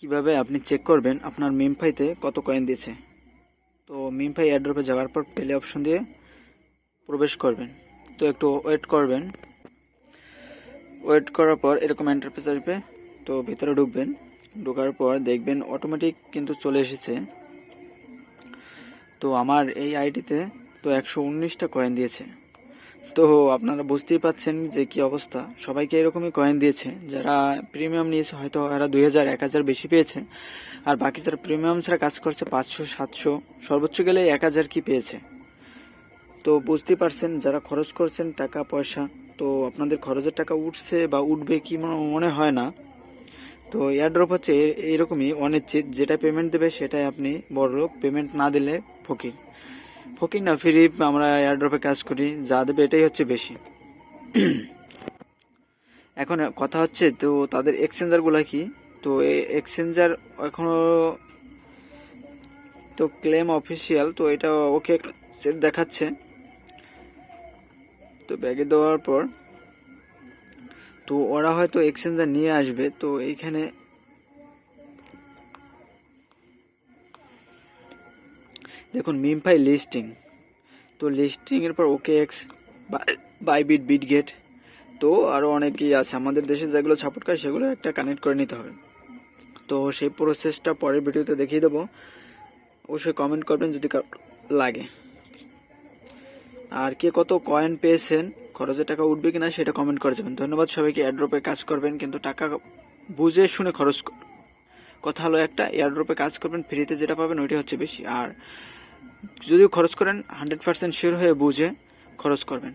কিভাবে আপনি চেক করবেন আপনার মিমফাইতে কত কয়েন দিয়েছে। তো মিমফাই এয়ারড্রপে যাওয়ার পর প্লে অপশন দিয়ে প্রবেশ করবেন। তো একটু ওয়েট করবেন। ওয়েট করার পর এরকম ইন্টারফেস আসবে। তো ভিতরে ঢুকবেন। ঢোকার পর দেখবেন অটোমেটিক কিন্তু চলে এসেছে। তো আমার এই আইডিতে তো 119টা কয়েন দিয়েছে। তো আপনারা বুঝতেই পাচ্ছেন যে কি অবস্থা। সবাইকে এরকমই কয়েন দিয়েছে। যারা প্রিমিয়াম নিয়েছে হয়তো এরা 2000 1000 বেশি পেয়েছে, আর বাকি যারা প্রিমিয়াম ছাড়া কাজ করছে 500 700 সর্বোচ্চ গেলে 1000 কি পেয়েছে। তো বুঝতেই পারছেন যারা খরচ করছেন টাকা পয়সা, তো আপনাদের খরচের টাকা উঠছে বা উঠবে কি মনে হয় না। তো এয়ারড্রপ হচ্ছে এরকমই অনিশ্চিত, যেটা পেমেন্ট দেবে সেটাই আপনি বড়লোক, পেমেন্ট না দিলে ফকির। ফকির না, ফ্রি আমরা এয়ারড্রপে কাজ করি, যা দেবে এটাই হচ্ছে বেশি। এখন কথা হচ্ছে তো তাদের এক্সচেঞ্জারগুলো কি। তো এই এক্সচেঞ্জার এখনো তো ক্লেম অফিসিয়াল, তো এটা ওকে সেট দেখাচ্ছে। তো ব্যাগে দেওয়ার পর তো ওরা হয়তো এক্সচেঞ্জার নিয়ে আসবে। তো এইখানে দেখুন মিমফাই লিস্টিং, তো লিস্টিং এর পর ওকে এক্স, বাইবিট, বিটগেট, তো আরও অনেকেই আছে আমাদের দেশে যেগুলো সাপোর্ট করে সেগুলো একটা কানেক্ট করে নিতে হবে। তো সেই প্রসেসটা পরের ভিডিওতে দেখিয়ে দেবো। অবশ্যই কমেন্ট করবেন যদি লাগে। আর কে কত কয়েন পেয়েছেন, খরচের টাকা উঠবে কিনা সেটা কমেন্ট করে যাবেন। ধন্যবাদ সবাইকে। এয়ারড্রপে কাজ করবেন কিন্তু টাকা বুঝে শুনে খরচ। কথা হলো একটা, এয়ারড্রপে কাজ করবেন, ফ্রিতে যেটা পাবেন ওইটা হচ্ছে বেশি। আর যদিও খরচ করেন 100% শিওর হয়ে বুঝে খরচ করবেন।